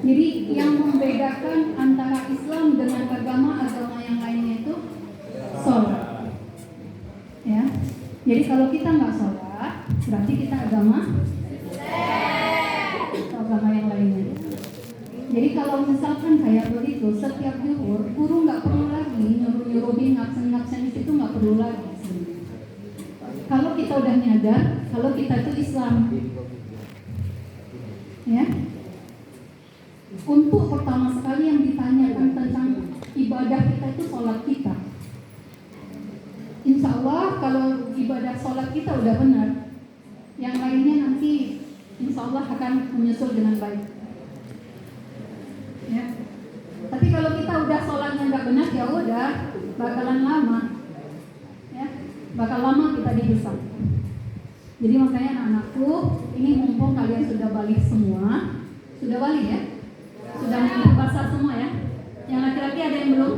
Jadi yang membedakan antara Islam dengan agama-agama yang lainnya itu sholat. Ya. Jadi kalau kita nggak sholat, berarti kita agama yang lainnya. Jadi kalau misalkan kayak begitu, setiap zuhur, guru nggak perlu lagi nyuruh-nyuruhin ngabsen itu nggak perlu lagi. Kalau kita udah nyadar, kalau kita itu Islam, ya. Untuk pertama sekali yang ditanyakan tentang ibadah kita itu sholat kita. Insya Allah kalau ibadah sholat kita udah benar, yang lainnya nanti insya Allah akan menyusul dengan baik. Ya. Tapi kalau kita udah sholatnya nggak benar, ya udah bakalan lama, ya, bakal lama kita dihisab. Jadi makanya anak-anakku, ini mumpung kalian sudah balik semua, sudah balik ya, sudah basah semua ya. Yang laki-laki ada yang belum?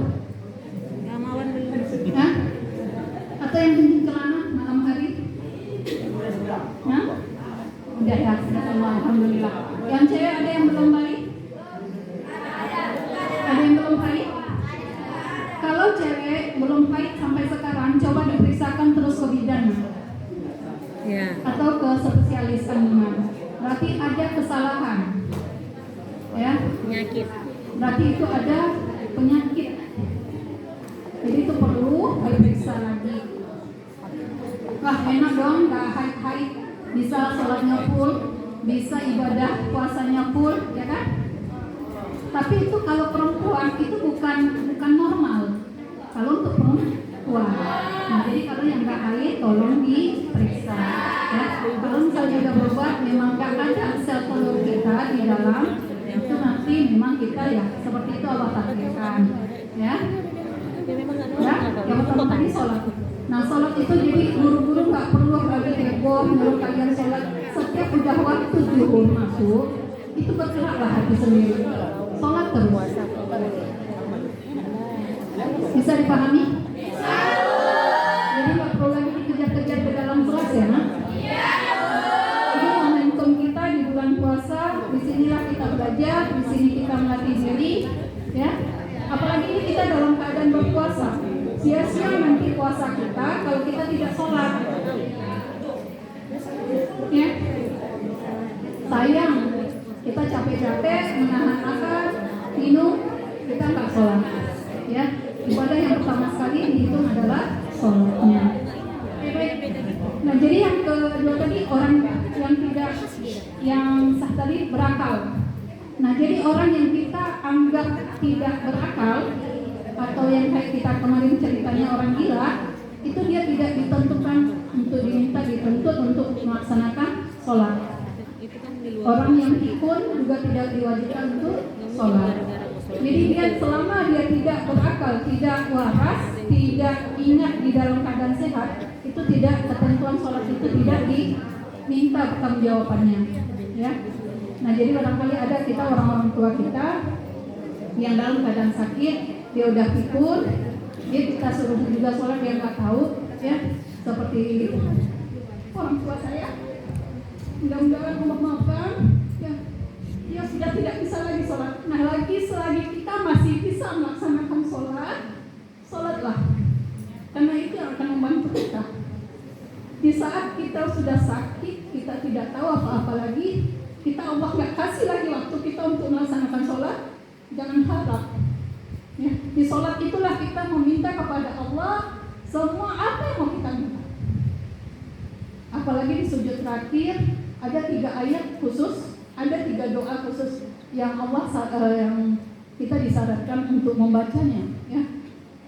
Yang Mawan belum. Hah? Atau yang kencing celana malam hari? Hah? Udah ya, sudah semua, alhamdulillah. Yang cewek ada yang belum balik? Ada yang belum haid? Kalau cewek belum haid sampai sekarang, coba diperiksakan terus ke bidan Ya. atau ke spesialis kandungan. Berarti ada kesalahan, ya. Penyakit. Berarti itu ada penyakit. Jadi itu perlu diperiksa lagi. Wah enak dong, nggak haid, bisa sholatnya full, bisa ibadah puasanya full, ya kan? Tapi itu kalau perempuan itu bukan normal. Kalau untuk perempuan, nah jadi kalau yang nggak haid tolong diperiksa. Ya. Kalau misalnya udah berobat, memang nggak ada sel telur kita di dalam, itu nanti memang kita ya seperti itu Allah takdirkan. Ya, yang pertama tadi sholat. Nah sholat itu jadi guru-guru nggak perlu lagi heboh nyuruh kalian sholat. Setiap udah waktu zuhur masuk, itu bergeraklah hati sendiri. Sholat terus. Bisa dipahami? Jadi nggak perlu lagi dikejar-kejar ke dalam kelas ya, nah? Ini momentum kita di bulan puasa. Disinilah kita belajar, di sini kita melatih diri, ya. Apalagi ini kita dalam keadaan berpuasa. Sia-sia nanti puasa kita kalau kita tidak sholat. Ya, sayang kita capek-capek menahan makan, minum, kita nggak sholat. Ya, ibadah yang pertama sekali dihitung adalah sholatnya. Nah, jadi yang kedua tadi orang yang tidak, yang sah tadi berakal. Nah, jadi orang yang kita anggap tidak berakal atau yang kayak kita kemarin ceritanya orang gila, itu dia tidak ditentukan untuk dituntut untuk melaksanakan sholat. Orang yang pikun juga tidak diwajibkan untuk sholat. Jadi dia selama dia tidak berakal, tidak waras, tidak ingat di dalam keadaan sehat, itu tidak, ketentuan sholat itu tidak diminta pertanggungjawabannya. Ya. Nah jadi barangkali ada kita orang-orang tua kita yang dalam keadaan sakit, dia udah pikun, dia kita suruh juga sholat dia nggak tahu, ya seperti orang tua saya. Mudah-mudahan Allah maafkan, ya, dia sudah tidak bisa lagi sholat. Nah lagi selagi kita masih bisa melaksanakan sholatlah, karena itu yang akan membantu kita. Di saat kita sudah sakit, kita tidak tahu apa-apa lagi, kita Allah nggak kasih lagi waktu kita untuk melaksanakan sholat, jangan harap. Ya, di sholat itulah kita meminta kepada Allah semua apa yang mau kita minta. Apalagi di sujud terakhir ada 3 ayat khusus, ada 3 doa khusus yang Allah yang kita disyaratkan untuk membacanya. Ya,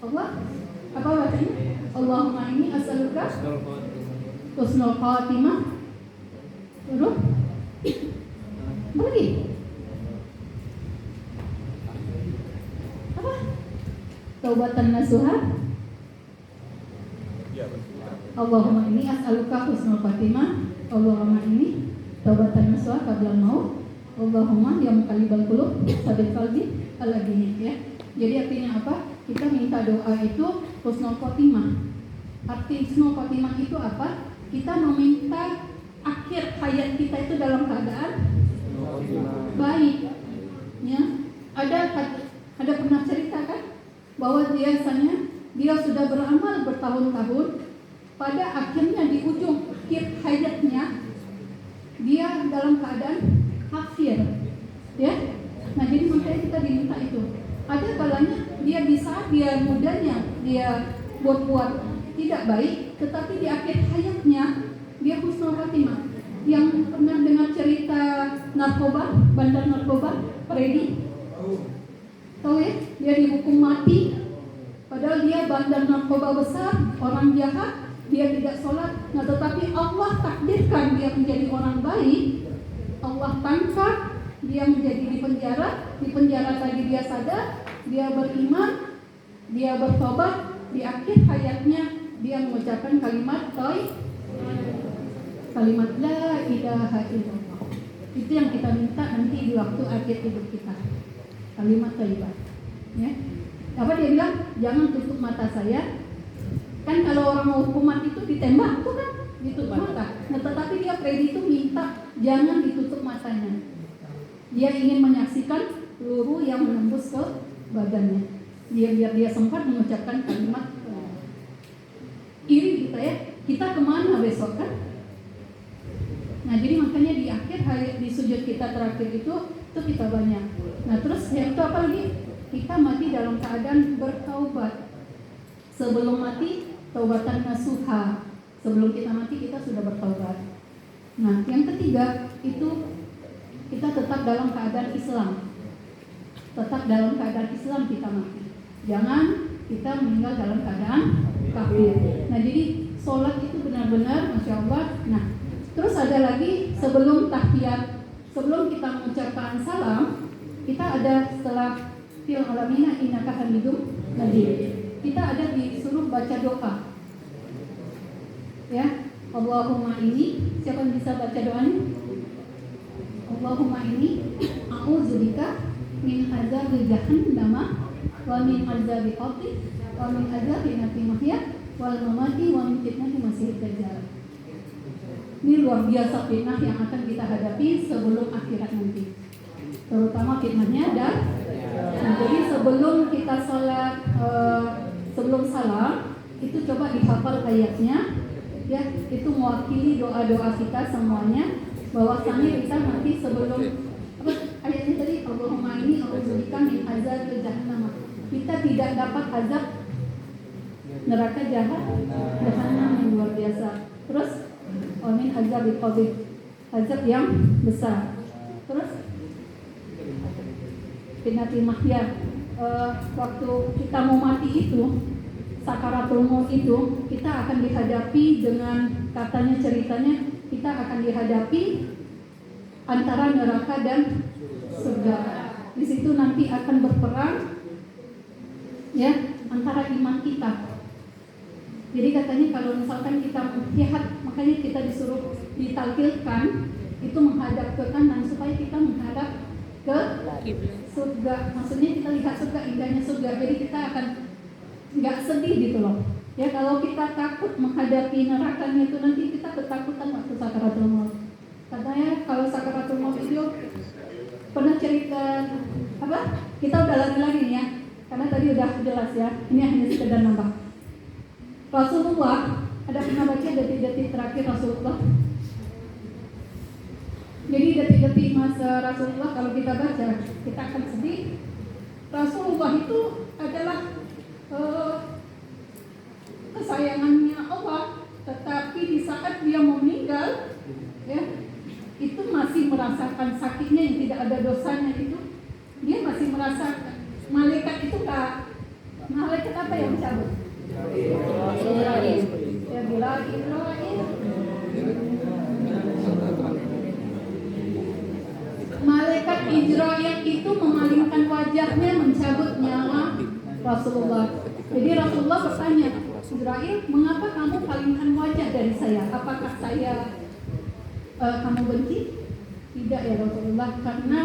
Allah apa bacanya? Allahumma inni as'aluka husnul khatimah. Terus lagi apa? Taubatan nasuha. Allahumma inni as'aluka husnul khatimah. Allahumma inni taubatan nasuha qabla maut. Allahumma ya muqallibal qulub tsabbit qalbi ala dinik, ya. Jadi artinya apa? Kita minta doa itu husnul khotimah. Arti husnul khotimah itu apa? Kita meminta akhir hayat kita itu dalam keadaan baik, ya, Ada pernah cerita kan bahwa biasanya dia sudah beramal bertahun-tahun, pada akhirnya di ujung akhir hayatnya dia dalam keadaan kafir, ya. Nah jadi makanya kita diminta itu. Ada kalanya dia mudanya dia buat tidak baik, tetapi di akhir hayatnya dia husnul khatimah. Yang pernah dengar cerita narkoba, bandar narkoba, Freddy? Tahu ya? Dia dihukum mati, padahal dia bandar narkoba besar, orang jahat, dia tidak sholat. Nah tetapi Allah takdirkan dia menjadi orang baik, Allah tangkap, dia menjadi di penjara tadi dia sadar, dia beriman, dia bertobat, di akhir hayatnya dia mengucapkan kalimat la ilaha illallah. Itu yang kita minta nanti di waktu akhir hidup kita, kalimat thayyibah, ya. Apa dia bilang? Jangan tutup mata saya. Kan kalau orang mau hukum mati itu ditembak tuh kan, ditutup mata. Nah tetapi Freddy itu minta jangan ditutup matanya. Dia ingin menyaksikan peluru yang menembus ke badannya. Biar dia sempat mengucapkan kalimat iri kita ya. Kita kemana besok kan? Nah jadi makanya di akhir hari di sujud kita terakhir itu kita banyak. Nah terus yang itu apa lagi? Kita mati dalam keadaan bertaubat. Sebelum mati taubatan nasuha. Sebelum kita mati kita sudah bertaubat. Nah yang ketiga itu kita tetap dalam keadaan Islam. Tetap dalam keadaan Islam kita mati. Jangan kita meninggal dalam keadaan kafir. Nah jadi sholat itu benar-benar Masya Allah. Nah terus ada lagi sebelum tahiyat, sebelum kita mengucapkan salam, kita ada setelah fil alamina innaka hamidum majid. Kita ada disuruh baca doa. Ya, Allahumma ini, siapa yang bisa baca doanya? Allahumma ini a'udzubika min azabil jahannam wa min azabil qabri wa min azabil mahya wal mamati wa min fitnatil masiihid dajjal. Ini luar biasa fitnah yang akan kita hadapi sebelum akhirat nanti, terutama fitnahnya dan jadi sebelum kita sholat, sebelum salam itu coba dihafal ayatnya, ya itu mewakili doa-doa kita semuanya, bahwasanya kita nanti sebelum apa ayatnya tadi Allahumma ini a'udzubika min azabil jahannam, kita tidak dapat azab neraka jahanam yang luar biasa. Terus min azabil qabr, azab yang besar. Terus fitnatil mahya, waktu kita mau mati itu, sakaratul maut itu, kita akan dihadapi dengan, katanya ceritanya, kita akan dihadapi antara neraka dan surga. Di situ nanti akan berperang, ya, antara iman kita. Jadi katanya kalau misalkan kita melihat, makanya kita disuruh ditalkilkan itu menghadap ke kanan supaya kita menghadap ke surga. Maksudnya kita lihat surga, indahnya surga. Jadi kita akan nggak sedih gitu loh. Ya kalau kita takut menghadapi nerakanya itu nanti kita ketakutan waktu sakaratul maut. Katanya kalau sakaratul maut itu pernah cerita apa? Kita udah lari-lari nih ya. Karena tadi udah jelas ya. Ini hanya sekedar nambah. Rasulullah, ada pernah baca detik-detik terakhir Rasulullah? Jadi detik-detik masa Rasulullah kalau kita baca, kita akan sedih. Rasulullah itu adalah kesayangannya Allah, tetapi di saat dia mau meninggal, ya, itu masih merasakan sakitnya yang tidak ada dosanya itu. Dia masih merasakan. Malaikat itu enggak, malaikat apa yang mencabut? Israel. Ya bilang Israel. Malaikat Israel itu memalingkan wajahnya mencabut nyawa Rasulullah. Jadi Rasulullah bertanya, Israel, mengapa kamu palingkan wajah dari saya? Apakah saya kamu benci? Tidak ya Rasulullah, karena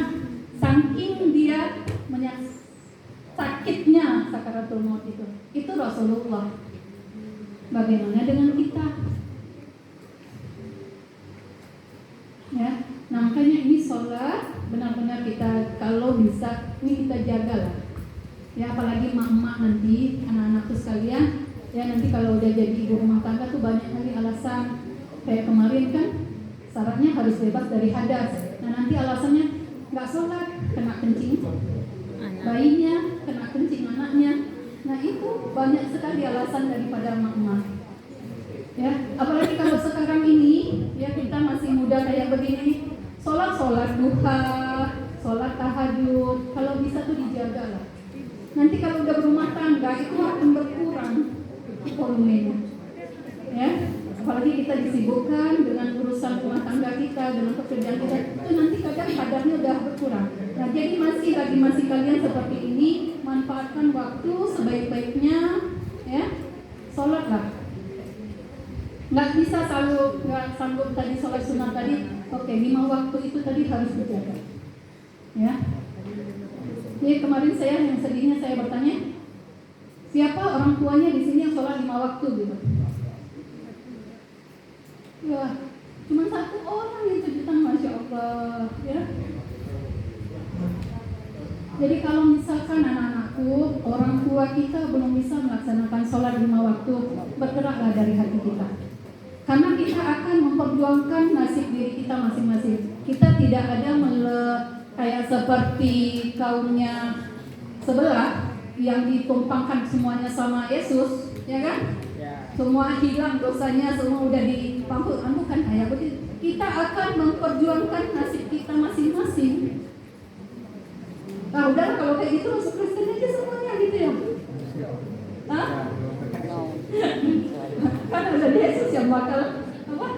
saking dia sakitnya sakaratul maut itu. Itu Rasulullah. Bagaimana dengan kita? Ya, nah makanya ini sholat benar-benar kita kalau bisa ini kita jaga lah. Ya apalagi emak-emak nanti, anak-anakku sekalian, ya nanti kalau udah jadi ibu rumah tangga tuh banyak kali alasan. Kayak kemarin kan syaratnya harus bebas dari hadas. Nah nanti alasannya nggak sholat, kena kencing bayinya, kena kencing anaknya. Nah itu banyak sekali alasan daripada emak-emak. Ya apalagi kalau sekarang ini ya kita masih muda kayak begini, sholat duha, sholat tahajud, kalau bisa tuh dijaga lah. Nanti kalau udah berumah tangga itu akan berkurang volumenya, ya. Apalagi kita disibukkan dengan urusan rumah tangga kita, dengan pekerjaan kita, itu nanti kadang kadarnya udah berkurang. Nah jadi masih kalian seperti ini, manfaatkan waktu sebaik-baiknya, ya. Sholatlah. Nggak bisa nggak sanggup tadi sholat sunat tadi, oke 5 waktu itu tadi harus dijaga, ya. Jadi kemarin yang sedihnya saya bertanya, siapa orang tuanya di sini yang sholat 5 waktu gitu? Ya, cuma 1 orang itu kita, masya Allah, ya. Jadi kalau misalkan anak-anakku, orang tua kita belum bisa melaksanakan sholat 5 waktu, bergeraklah dari hati kita. Karena kita akan memperjuangkan nasib diri kita masing-masing. Kita tidak ada kayak seperti kaumnya sebelah yang ditumpangkan semuanya sama Yesus, ya kan? Semua hilang dosanya, semua udah diampukan kayak begitu. Kita akan memperjuangkan nasib kita masing-masing. Nah udah kalau kayak gitu masuk Kristen aja semuanya gitu ya. Hah? Kan ada Yesus yang bakal apa?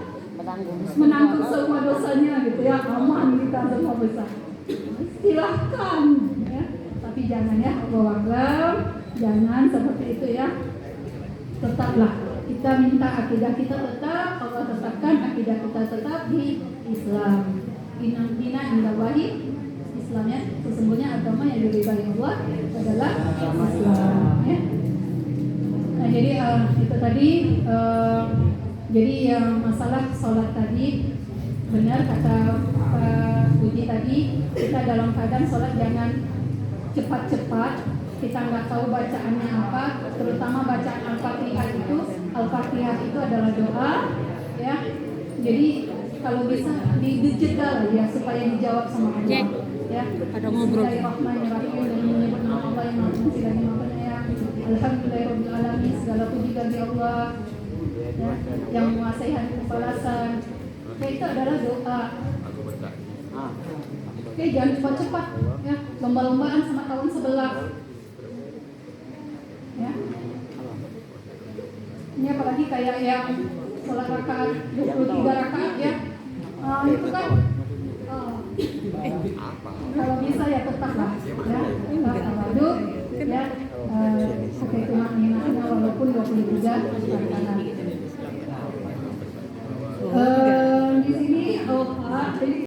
Menanggung semua dosanya gitu ya, aman kita semua besar. Silahkan ya, tapi jangan ya Allahu, jangan seperti itu ya. Tetaplah kita minta akidah kita tetap, Allah tetapkan akidah kita tetap di Islam. Inna ilahi Islam ya, sesungguhnya agama yang diridhai Allah adalah Islam ya. Nah jadi itu tadi jadi yang masalah sholat tadi benar kata Pak Puji tadi, kita dalam keadaan sholat jangan cepat-cepat, kita nggak tahu bacaannya apa, terutama bacaan Al-Fatihah itu adalah doa ya. Jadi kalau bisa dijeda lah ya supaya dijawab sama Allah ya. Ada ngobrol. Bismillahirrahmanirrahim, dan menyebut nama Allah yang Maha Pengasih lagi Maha Penyayang. Alhamdulillahirabbil alamin, segala puji bagi Allah ya, yang menguasai hari pembalasan. Ya, itu adalah doa. Oke, jangan cepat-cepat ya, lomba-lombaan sama tahun sebelah. Ya. Ini apalagi kayak yang sholat rakaat 23 rakaat ya. Itu kan kalau bisa ya tetaplah ya, tawadhu ya, pakai tumak ninahnya walaupun 23 rakaat.